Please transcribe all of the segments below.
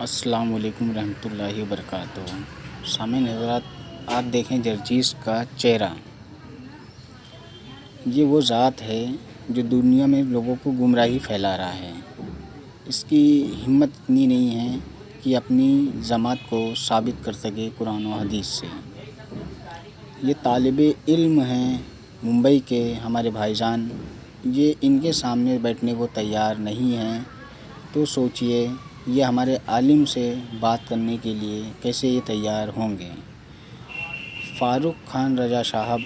अस्सलाम वालेकुम रहमतुल्लाहि वबरकातुहू। सामईन हज़रात, आप देखें जर्जीस का चेहरा। ये वो ज़ात है जो दुनिया में लोगों को गुमराही फैला रहा है। इसकी हिम्मत इतनी नहीं है कि अपनी ज़मात को साबित कर सके कुरान और हदीस से। ये तालिबे इल्म हैं मुंबई के हमारे भाईजान, ये इनके सामने बैठने को तैयार नहीं हैं। तो सोचिए ये हमारे आलिम से बात करने के लिए कैसे ये तैयार होंगे। फ़ारूक खान रज़ा साहब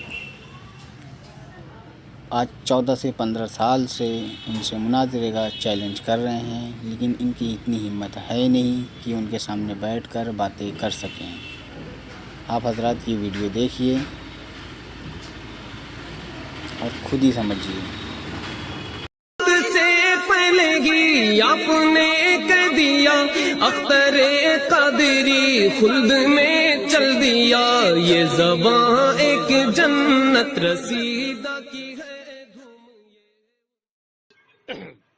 आज 14 से 15 साल से इनसे मुनाज़रे का चैलेंज कर रहे हैं, लेकिन इनकी इतनी हिम्मत है नहीं कि उनके सामने बैठकर बातें कर सकें। आप हज़रात ये वीडियो देखिए और खुद ही समझिए। आपने कह दिया अख्तरे कादरी खुल्द में चल दिया, ये ज़बां एक जन्नत रसीदा की है।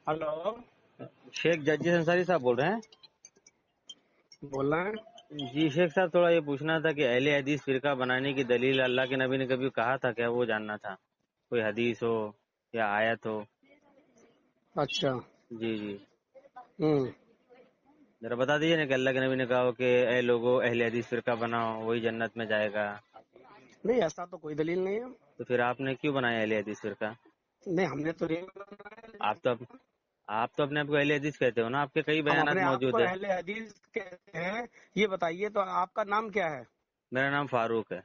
हेलो, शेख जज्जी अंसारी साहब बोल रहे हैं? बोल रहे हैं। जी शेख साहब, थोड़ा ये पूछना था कि अहले हदीस फिरका बनाने की दलील अल्लाह के नबी ने कभी कहा था क्या, वो जानना था। कोई हदीस हो या आयत हो। अच्छा। जी जी, हम्म। जरा बता दीजिए ना कि अल्लाह के नबी ने कहा हो कि ए लोगो अहले हदीस फिरका बनाओ, वही जन्नत में जाएगा। नहीं, ऐसा तो कोई दलील नहीं है। तो फिर आपने क्यों बनाया अहले हदीस फिरका? नहीं, हमने तो नहीं बनाया। आप तो अपने आप को अहले हदीस कहते हो ना, आपके कई हम बयानात अपने आप को मौजूद है। अहले हदीस कहते हैं। ये बताइए तो आपका नाम क्या है? मेरा नाम फारूक है।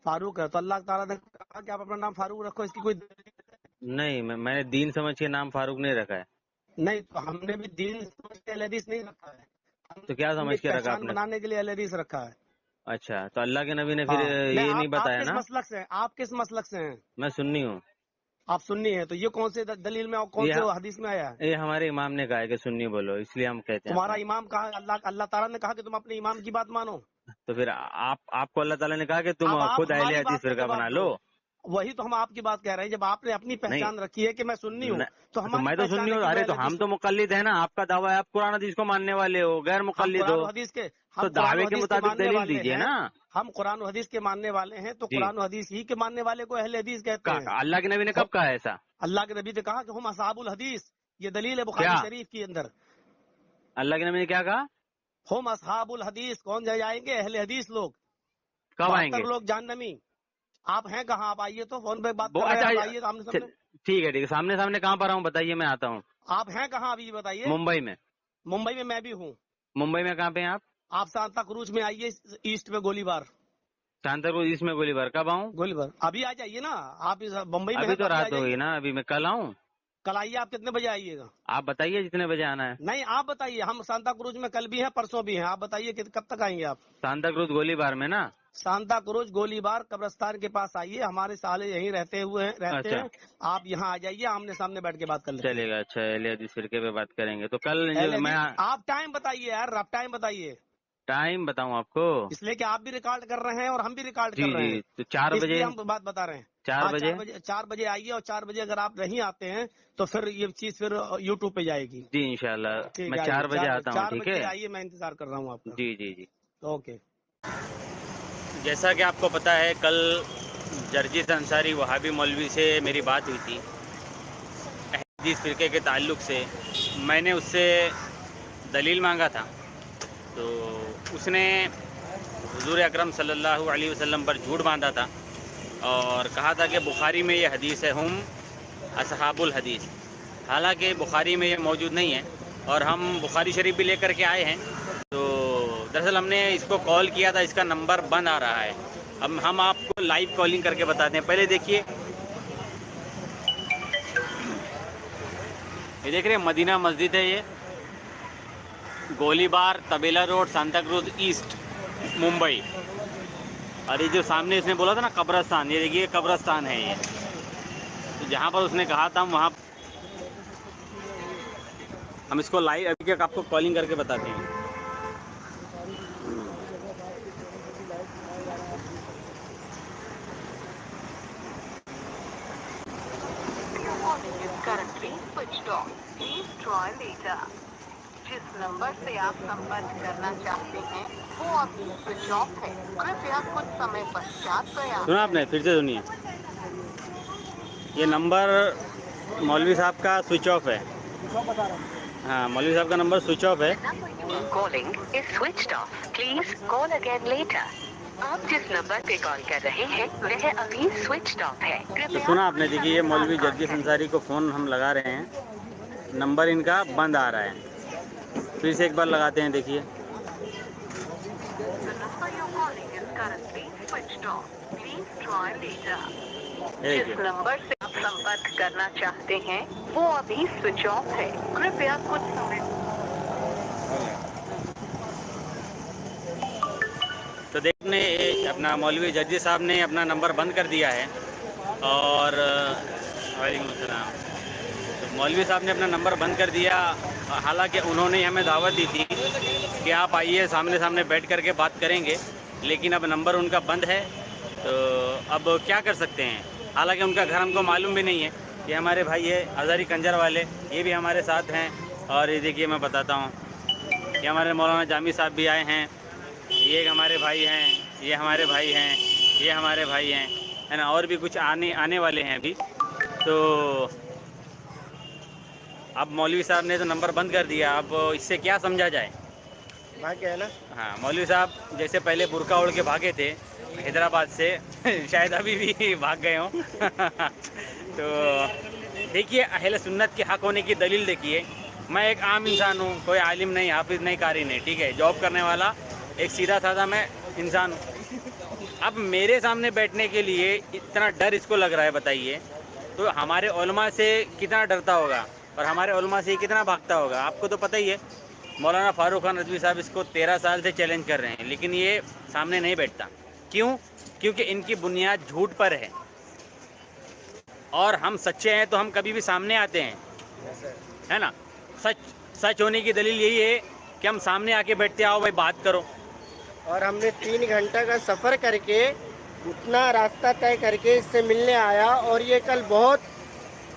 फारूक है। तो अल्लाह ताला ने कहा कि आप अपना नाम फारूक रखो, इसकी कोई दलील नहीं, मैंने दीन समझ के नाम फारूक नहीं रखा है। नहीं। तो हमने भी दीन समझ के अहले हदीस नहीं रखा है। तो क्या हमने समझ एक के रखा पहचान आपने? बनाने के लिए अहले हदीस रखा है। अच्छा, तो अल्लाह के नबी ने फिर हाँ। नहीं, ये नहीं आप बताया किस ना? मसलक से हैं? आप किस मसलक से हैं? मैं सुन्नी हूँ। आप सुन्नी हैं। तो ये कौन से दलील में और कौन ये से हदीस में आया है? ये हमारे इमाम ने कहा है कि सुन्नी बोलो, इसलिए हम कहते हैं तुम्हारा अपने। इमाम कहा? अल्लाह अल्लाह ताला ने कहा कि तुम अपने इमाम की बात मानो। तो फिर आपको अल्लाह ताला ने कहा कि तुम अब आप खुद अहले हमारी हदीस बात का फिरका जवाब बना दो। लो। वही तो हम आपकी बात कह रहे हैं। जब आपने अपनी नहीं, पहचान रखी है कि मैं सुन्नी हूँ, तो तो हमारी मैं तो सुन्नी पहचान है हूँ। कि मैं अरे तो अहले हम हदीस तो हूँ। मुकल्लिद है ना। आपका दावा है आप कुरान हदीस को मानने वाले हो, गैर हम मुकल्लिद कुरान हो। और हदीस के तो हम कुरान और दावे के हदीस के मुताबिक मानने दलील वाले दीजिए हैं। ना। हम कुरान और हदीस के मानने वाले हैं, तो जी, कुरान और हदीस ही के मानने वाले को अहले हदीस कहते हैं। अल्लाह के नबी ने कब कहा ऐसा? अल्लाह के नबी ने कहा कि हम असहाबुल हदीस। ये दलील है क्या बुखारी शरीफ के अंदर। अल्लाह के नबी ने क्या कहा? हम असहाबुल हदीस। कौन जाएंगे? अहले हदीस लोग। कब 72 आएंगे लोग जहन्नमी। आप हैं कहाँ? आप आइए, तो फोन पे बात वो? कर रहे हैं, अच्छा, आप आइए सामने सामने। ठीक है। सामने सामने कहाँ पर आऊँ बताइए, मैं आता हूँ। आप हैं कहाँ अभी बताइए। मुंबई में। मुंबई में मैं भी हूँ। मुंबई में कहाँ पे हैं आप? आप सांता क्रूज में आइए, ईस्ट में गोलीबार। शांतापुर ईस्ट में गोलीबार। कब आऊँ? गोलीबार अभी आ जाइए ना। आप इस बम्बई में अभी हैं तो तो अभी आ रात हो गई जाइए। ना, अभी मैं कल आऊँ? कल आइए। आप कितने बजे आइएगा? आप बताइए जितने बजे आना है। नहीं, आप बताइए। हम सांता क्रूज में कल भी हैं, परसों भी हैं। आप बताइए कि कब तक आएंगे आप? सांता क्रूज गोलीबार में ना? सांता क्रूज गोलीबार कब्रिस्तान के पास आइए। हमारे साले यहीं रहते अच्छा, हैं। आप यहाँ आ जाइए, आमने सामने बैठ के बात कर लेते हैं। चलेगा। अच्छा, अहले हदीस फिरके पे बात करेंगे तो कल अहले जो मैं। हदीस। आप टाइम बताइए यार, आप टाइम बताइए। टाइम बताऊँ आपको? इसलिए कि आप भी रिकॉर्ड कर रहे हैं और हम भी रिकॉर्ड जी कर रहे जी, हैं। तो 4 बजे। इसलिए हम बात बता रहे हैं। चार हाँ, बजे 4 बजे। 4 बजे आइए, और 4 बजे अगर आप नहीं आते हैं तो फिर ये चीज फिर यूट्यूब पे जाएगी। जी इंशाल्लाह। ठीक मैं है, आइए। 4 बजे 4 बजे, आता हूँ, 4 ठीक बजे है? आइए। मैं इंतजार कर रहा हूँ आपका। जी जी जी। ओके। जैसा कि आपको पता है, कल जर्जीस अंसारी वहाबी मौलवी से मेरी बात हुई थी हदीस फिरके के ताल्लुक़ से। मैंने उससे दलील मांगा था, तो उसने हुज़ूर अकरम सल्लल्लाहु अलैहि वसल्लम पर झूठ बांधा था और कहा था कि बुखारी में ये हदीस है, हम असहाबुल हदीस। हालांकि बुखारी में ये मौजूद नहीं है और हम बुखारी शरीफ भी लेकर के आए हैं। तो दरअसल हमने इसको कॉल किया था, इसका नंबर बंद आ रहा है। अब हम आपको लाइव कॉलिंग करके बताते हैं। पहले देखिए, ये देख रहे हैं मदीना मस्जिद है, ये गोलीबार तबेला road, Santa cruise east, Mumbai. और ये जो सामने इसने बोला था ना कब्रस्तान, ये देखिए कब्रस्तान है ये। तो जहाँ पर उसने कहा था वहाँ हम इसको लाइव अभी तक आपको कॉलिंग करके बताते हैं। Calling is currently switched off. Please try later. जिस नंबर से आप संपर्क करना चाहते हैं वो अभी स्विच ऑफ है। कृपया कुछ समय पश्चात प्रयास सुना आपने, फिर से सुनिए। ये नंबर मौलवी साहब का स्विच ऑफ है। हाँ, मौलवी साहब का नंबर स्विच ऑफ है। Calling is switched off, please call again later. आप जिस नंबर पे कॉल कर रहे हैं वह अभी स्विच्ड ऑफ है। तो सुना आपने, देखिए ये मौलवी जर्जिस अंसारी को फ़ोन हम लगा रहे हैं, नंबर इनका बंद आ रहा है। फिर से एक बार लगाते हैं, देखिए। जिस नंबर से आप संपर्क करना चाहते हैं वो अभी स्विच ऑफ है। कृपया कुछ समय। तो देखने अपना मौलवी जर्जी साहब ने अपना नंबर बंद कर दिया है। और वालेकुम अस्सलाम। तो मौलवी साहब ने अपना नंबर बंद कर दिया। हालांकि उन्होंने हमें दावत दी थी कि आप आइए, सामने सामने बैठ करके बात करेंगे, लेकिन अब नंबर उनका बंद है। तो अब क्या कर सकते हैं। हालांकि उनका घर हमको मालूम भी नहीं है। ये हमारे भाई है हज़ारी कंजर वाले, ये भी हमारे साथ हैं। और ये देखिए मैं बताता हूँ, ये हमारे मौलाना जामी साहब भी आए हैं। ये हमारे भाई हैं, ये हमारे भाई हैं, ये हमारे भाई हैं, है ना। और भी कुछ आने वाले हैं अभी। तो अब मौलवी साहब ने तो नंबर बंद कर दिया। अब इससे क्या समझा जाए। भाग्य है ना। हाँ, मौलवी साहब जैसे पहले बुर्का ओढ़ के भागे थे हैदराबाद से शायद अभी भी भाग गए हों। तो देखिए, अहले सुन्नत के हक़ होने की दलील देखिए। मैं एक आम इंसान हूँ, कोई आलिम नहीं, हाफिज़ नहीं, कारी नहीं, ठीक है, जॉब करने वाला एक सीधा साधा मैं इंसान हूँ। अब मेरे सामने बैठने के लिए इतना डर इसको लग रहा है, बताइए। तो हमारे उलमा से कितना डरता होगा और हमारे उलमा से कितना भागता होगा, आपको तो पता ही है। मौलाना फारूक खान रज़वी साहब इसको 13 साल से चैलेंज कर रहे हैं, लेकिन ये सामने नहीं बैठता। क्यों? क्योंकि इनकी बुनियाद झूठ पर है। और हम सच्चे हैं तो हम कभी भी सामने आते हैं, है ना। सच होने की दलील यही है कि हम सामने आके बैठते, आओ भाई बात करो। और हमने 3 घंटा का सफ़र करके उतना रास्ता तय करके इससे मिलने आया। और ये कल बहुत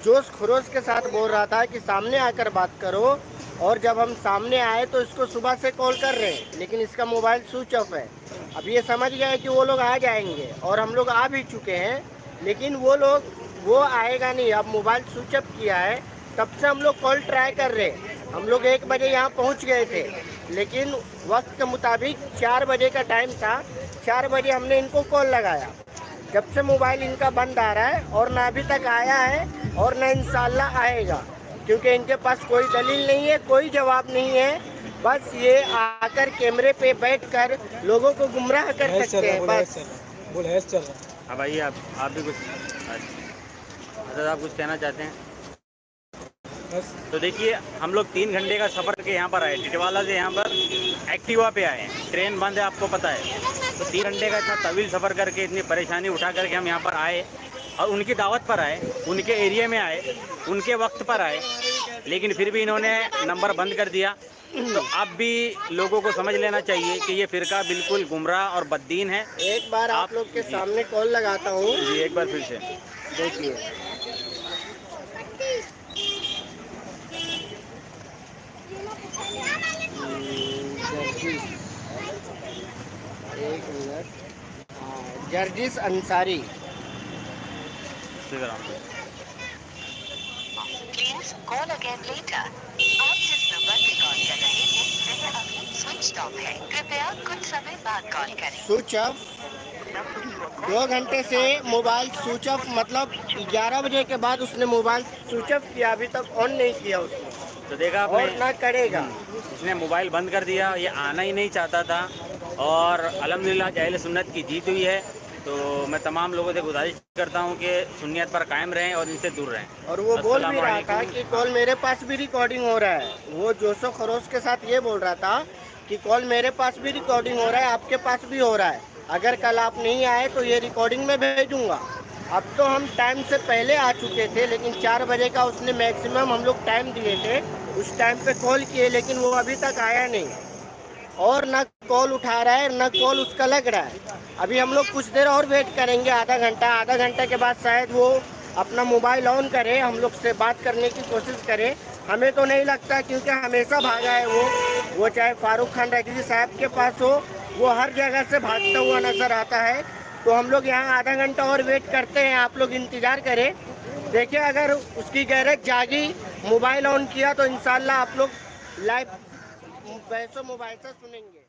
जोश खरोश के साथ बोल रहा था कि सामने आकर बात करो। और जब हम सामने आए तो इसको सुबह से कॉल कर रहे हैं, लेकिन इसका मोबाइल स्विच ऑफ है। अब ये समझ गया है कि वो लोग आ जाएंगे और हम लोग आ भी चुके हैं, लेकिन वो आएगा नहीं। अब मोबाइल स्विच ऑफ किया है, तब से हम लोग कॉल ट्राई कर रहे हैं। हम लोग 1 बजे यहाँ पहुँच गए थे, लेकिन वक्त के मुताबिक 4 बजे का टाइम था। 4 बजे हमने इनको कॉल लगाया, जब से मोबाइल इनका बंद आ रहा है और ना अभी तक आया है और ना इंशाल्लाह आएगा, क्योंकि इनके पास कोई दलील नहीं है, कोई जवाब नहीं है। बस ये आकर कैमरे पे बैठकर लोगों को गुमराह कर सकते हैं, बस। हाँ भाई, आप भी कुछ आप कुछ कहना चाहते हैं? तो देखिए, हम लोग 3 घंटे का सफ़र करके यहाँ पर आए, टिटवाला से यहाँ पर एक्टिवा पे आए हैं। ट्रेन बंद है, आपको पता है। तो 3 घंटे का इतना तवील सफ़र करके, इतनी परेशानी उठा करके हम यहाँ पर आए और उनकी दावत पर आए, उनके एरिया में आए, उनके वक्त पर आए, लेकिन फिर भी इन्होंने नंबर बंद कर दिया। तो अब भी लोगों को समझ लेना चाहिए कि ये फ़िरका बिल्कुल गुमराह और बद्दीन है। एक बार आप लोग के सामने कॉल लगाता हूँ जी, एक बार फिर से देखिए। एक minute. Jarjis Ansari. Please call again later. आप जिस नंबर पे कॉल कर रहे हैं वह अभी स्विच ऑफ है। कृपया कुछ समय बाद कॉल करें। Switch off. 2 घंटे से मोबाइल स्विच ऑफ, मतलब 11 बजे के बाद उसने मोबाइल स्विच ऑफ किया, अभी तक ऑन नहीं किया उसने। तो देखा आपने, और ना करेगा। इसने मोबाइल बंद कर दिया। ये आना ही नहीं चाहता था। और अल्हम्दुलिल्लाह अहले सुन्नत की जीत हुई है। तो मैं तमाम लोगों से गुजारिश करता हूँ कि सुन्नियत पर कायम रहें और इनसे दूर रहें। और वो बोल भी रहा था कि कॉल मेरे पास भी रिकॉर्डिंग हो रहा है। वो जोशो खरोश के साथ ये बोल रहा था कि कॉल मेरे पास भी रिकॉर्डिंग हो रहा है, आपके पास भी हो रहा है। अगर कल आप नहीं आए तो ये रिकॉर्डिंग में भेजूँगा। अब तो हम टाइम से पहले आ चुके थे, लेकिन 4 बजे का उसने मैक्सिमम हम लोग टाइम दिए थे, उस टाइम पे कॉल किए, लेकिन वो अभी तक आया नहीं और ना कॉल उठा रहा है, ना कॉल उसका लग रहा है। अभी हम लोग कुछ देर और वेट करेंगे, आधा घंटा के बाद शायद वो अपना मोबाइल ऑन करे, हम लोग से बात करने की कोशिश करे, हमें तो नहीं लगता, क्योंकि हमेशा भागा है वो चाहे फारूक खान रखी साहब के पास हो, वो हर जगह से भागता हुआ नज़र आता है। तो हम लोग यहाँ आधा घंटा और वेट करते हैं, आप लोग इंतज़ार करें। देखिए अगर उसकी गैरत जागी, मोबाइल ऑन किया तो इंशाल्लाह आप लोग लाइव बहसो मुबाहिसा सुनेंगे।